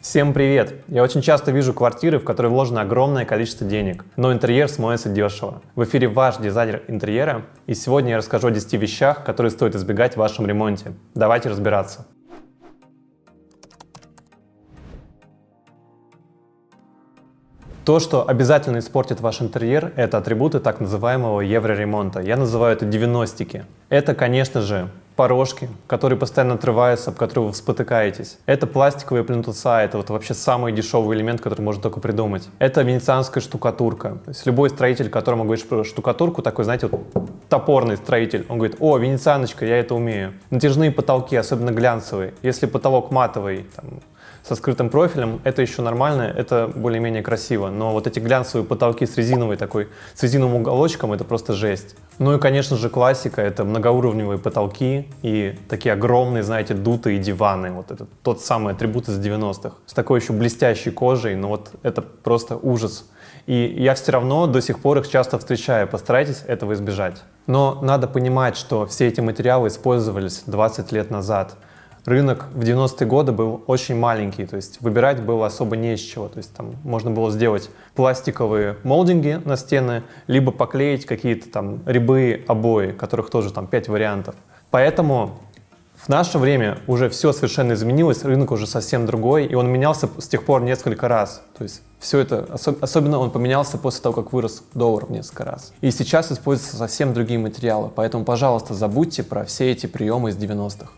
Всем привет! Я очень часто вижу квартиры, в которые вложено огромное количество денег, но интерьер смотрится дешево. В эфире ваш дизайнер интерьера, и сегодня я расскажу о 10 вещах, которые стоит избегать в вашем ремонте. Давайте разбираться. То, что обязательно испортит ваш интерьер, это атрибуты так называемого евроремонта. Я называю это 90-ки. Это, конечно же, порожки, которые постоянно отрываются, об которые вы спотыкаетесь. Это пластиковые плинтуса, это вот вообще самый дешевый элемент, который можно только придумать. Это венецианская штукатурка. То есть любой строитель, которому говоришь про штукатурку, такой, знаете, вот топорный строитель, он говорит: о, венецианочка, я это умею. Натяжные потолки, особенно глянцевые. Если потолок матовый, со скрытым профилем, это еще нормально, это более-менее красиво. Но вот эти глянцевые потолки с резиновым уголочком, это просто жесть. Ну и, конечно же, классика — это многоуровневые потолки и такие огромные, знаете, дутые диваны. Вот это тот самый атрибут из 90-х. С такой еще блестящей кожей, но вот это просто ужас. И я все равно до сих пор их часто встречаю. Постарайтесь этого избежать. Но надо понимать, что все эти материалы использовались 20 лет назад. Рынок в 90-е годы был очень маленький, то есть выбирать было особо не из чего. То есть там можно было сделать пластиковые молдинги на стены, либо поклеить какие-то там рябые обои, которых тоже там 5 вариантов. Поэтому в наше время уже все совершенно изменилось, рынок уже совсем другой, и он менялся с тех пор несколько раз. То есть все это, особенно он поменялся после того, как вырос доллар в несколько раз. И сейчас используются совсем другие материалы, поэтому, пожалуйста, забудьте про все эти приемы из 90-х.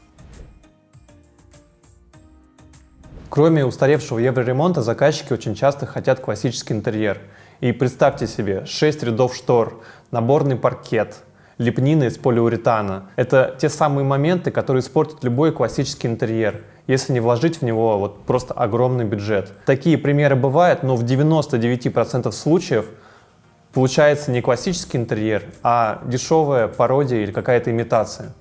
Кроме устаревшего евроремонта, заказчики очень часто хотят классический интерьер. И представьте себе 6 рядов штор, наборный паркет, лепнина из полиуретана. Это те самые моменты, которые испортят любой классический интерьер, если не вложить в него вот просто огромный бюджет. Такие примеры бывают, но в 99% случаев получается не классический интерьер, а дешевая пародия или какая-то имитация.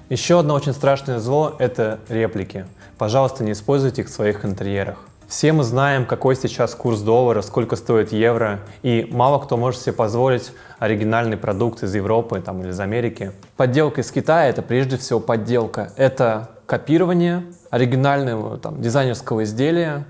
Еще одно очень страшное зло – это реплики. Пожалуйста, не используйте их в своих интерьерах. Все мы знаем, какой сейчас курс доллара, сколько стоит евро, и мало кто может себе позволить оригинальный продукт из Европы или из Америки. Подделка из Китая – это прежде всего подделка. Это копирование оригинального дизайнерского изделия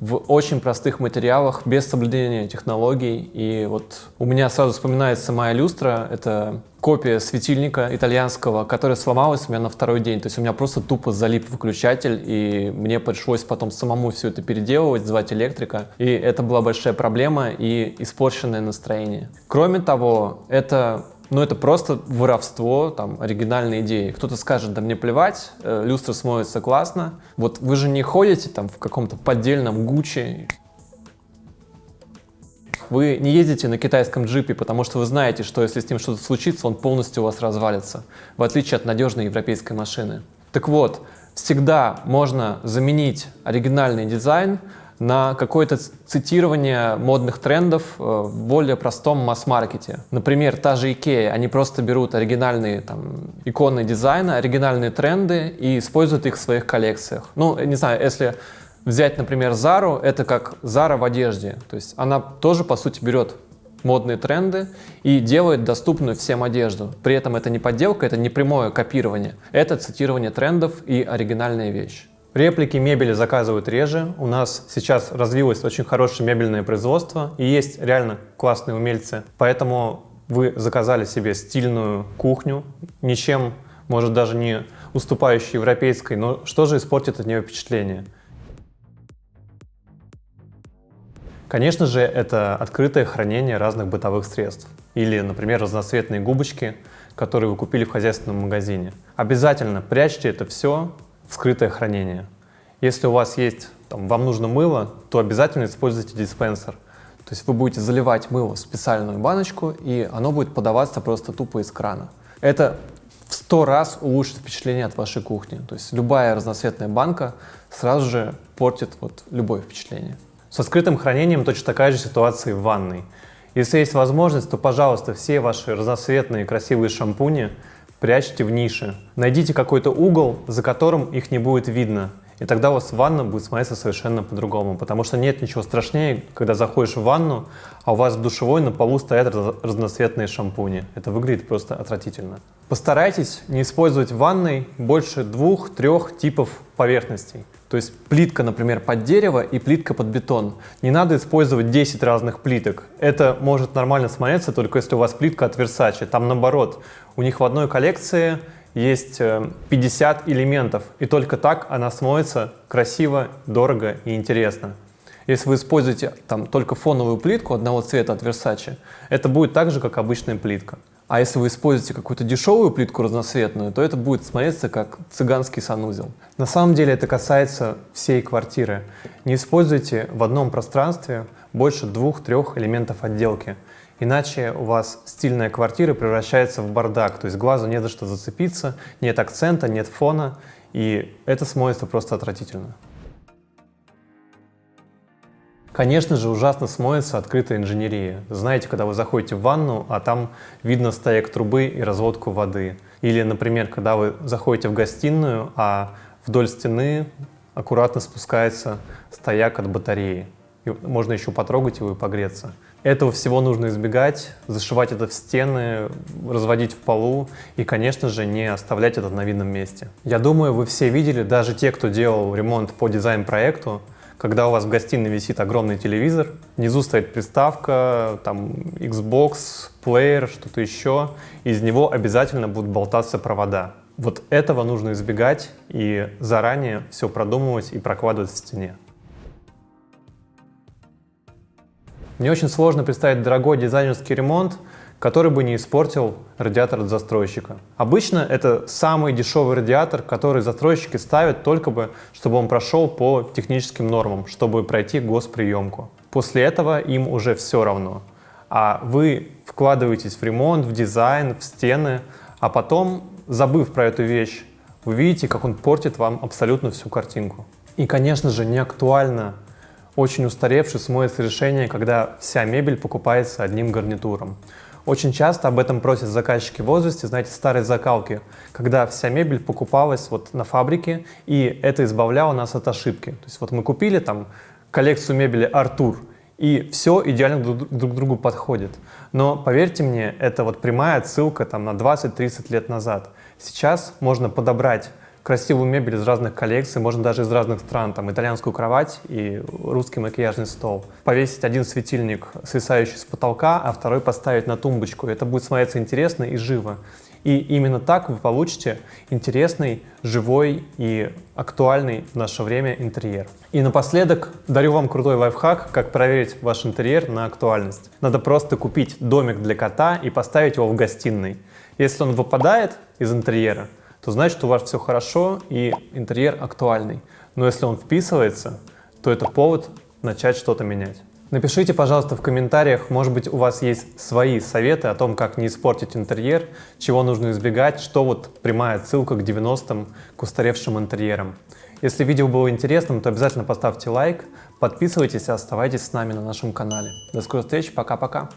в очень простых материалах, без соблюдения технологий. И вот у меня сразу вспоминается моя люстра. Это копия светильника итальянского, которая сломалась у меня на второй день. То есть у меня просто тупо залип выключатель, и мне пришлось потом самому все это переделывать, звать электрика. И это была большая проблема и испорченное настроение. Кроме того, это просто воровство, оригинальные идеи. Кто-то скажет: да мне плевать, люстра смоется классно. Вот вы же не ходите в каком-то поддельном Гуччи. Вы не ездите на китайском джипе, потому что вы знаете, что если с ним что-то случится, он полностью у вас развалится, в отличие от надежной европейской машины. Так вот, всегда можно заменить оригинальный дизайн на какое-то цитирование модных трендов в более простом масс-маркете. Например, та же IKEA, они просто берут оригинальные иконы дизайна, оригинальные тренды и используют их в своих коллекциях. Не знаю, если взять, например, Зару, это как Зара в одежде. То есть она тоже, по сути, берет модные тренды и делает доступную всем одежду. При этом это не подделка, это не прямое копирование. Это цитирование трендов и оригинальная вещь. Реплики мебели заказывают реже. У нас сейчас развилось очень хорошее мебельное производство и есть реально классные умельцы. Поэтому вы заказали себе стильную кухню, ничем, может, даже не уступающей европейской, но что же испортит от нее впечатление? Конечно же, это открытое хранение разных бытовых средств. Или, например, разноцветные губочки, которые вы купили в хозяйственном магазине. Обязательно прячьте это все в скрытое хранение. Если у вас есть, вам нужно мыло, то обязательно используйте диспенсер. То есть вы будете заливать мыло в специальную баночку, и оно будет подаваться просто тупо из крана. Это в 100 раз улучшит впечатление от вашей кухни. То есть любая разноцветная банка сразу же портит любое впечатление. Со скрытым хранением точно такая же ситуация и в ванной. Если есть возможность, то, пожалуйста, все ваши разноцветные красивые шампуни прячьте в нише. Найдите какой-то угол, за которым их не будет видно. И тогда у вас ванна будет смотреться совершенно по-другому, потому что нет ничего страшнее, когда заходишь в ванну, а у вас в душевой на полу стоят разноцветные шампуни. Это выглядит просто отвратительно. Постарайтесь не использовать в ванной больше 2-3 типов поверхностей. То есть плитка, например, под дерево и плитка под бетон. Не надо использовать 10 разных плиток. Это может нормально смотреться, только если у вас плитка от Versace. Там наоборот, у них в одной коллекции есть 50 элементов, и только так она смоется красиво, дорого и интересно. Если вы используете там только фоновую плитку одного цвета от Versace, это будет так же, как обычная плитка. А если вы используете какую-то дешевую плитку разноцветную, то это будет смотреться как цыганский санузел. На самом деле это касается всей квартиры. Не используйте в одном пространстве больше 2-3 элементов отделки. Иначе у вас стильная квартира превращается в бардак, то есть глазу не за что зацепиться, нет акцента, нет фона, и это смотрится просто отвратительно. Конечно же, ужасно смоется открытая инженерия. Знаете, когда вы заходите в ванну, а там видно стояк трубы и разводку воды. Или, например, когда вы заходите в гостиную, а вдоль стены аккуратно спускается стояк от батареи. И можно еще потрогать его и погреться. Этого всего нужно избегать, зашивать это в стены, разводить в полу и, конечно же, не оставлять это на видном месте. Я думаю, вы все видели, даже те, кто делал ремонт по дизайн-проекту, когда у вас в гостиной висит огромный телевизор, внизу стоит приставка, там Xbox, плеер, что-то еще, из него обязательно будут болтаться провода. Вот этого нужно избегать и заранее все продумывать и прокладывать в стене. Мне очень сложно представить дорогой дизайнерский ремонт, который бы не испортил радиатор от застройщика. Обычно это самый дешевый радиатор, который застройщики ставят только бы, чтобы он прошел по техническим нормам, чтобы пройти госприемку. После этого им уже все равно. А вы вкладываетесь в ремонт, в дизайн, в стены, а потом, забыв про эту вещь, вы видите, как он портит вам абсолютно всю картинку. И, конечно же, не актуально очень устаревшее смоется решение, когда вся мебель покупается одним гарнитуром. Очень часто об этом просят заказчики в возрасте, знаете, старой закалки, когда вся мебель покупалась вот на фабрике, и это избавляло нас от ошибки. То есть вот мы купили там коллекцию мебели Артур, и все идеально друг к другу подходит. Но поверьте мне, это вот прямая отсылка там, на 20-30 лет назад. Сейчас можно подобрать красивую мебель из разных коллекций, можно даже из разных стран, там итальянскую кровать и русский макияжный стол. Повесить один светильник, свисающий с потолка, а второй поставить на тумбочку. Это будет смотреться интересно и живо. И именно так вы получите интересный, живой и актуальный в наше время интерьер. И напоследок дарю вам крутой лайфхак, как проверить ваш интерьер на актуальность. Надо просто купить домик для кота и поставить его в гостиной. Если он выпадает из интерьера, то значит, у вас все хорошо и интерьер актуальный. Но если он вписывается, то это повод начать что-то менять. Напишите, пожалуйста, в комментариях, может быть, у вас есть свои советы о том, как не испортить интерьер, чего нужно избегать, что вот прямая отсылка к 90-м, к устаревшим интерьерам. Если видео было интересным, то обязательно поставьте лайк, подписывайтесь и оставайтесь с нами на нашем канале. До скорой встречи, пока-пока!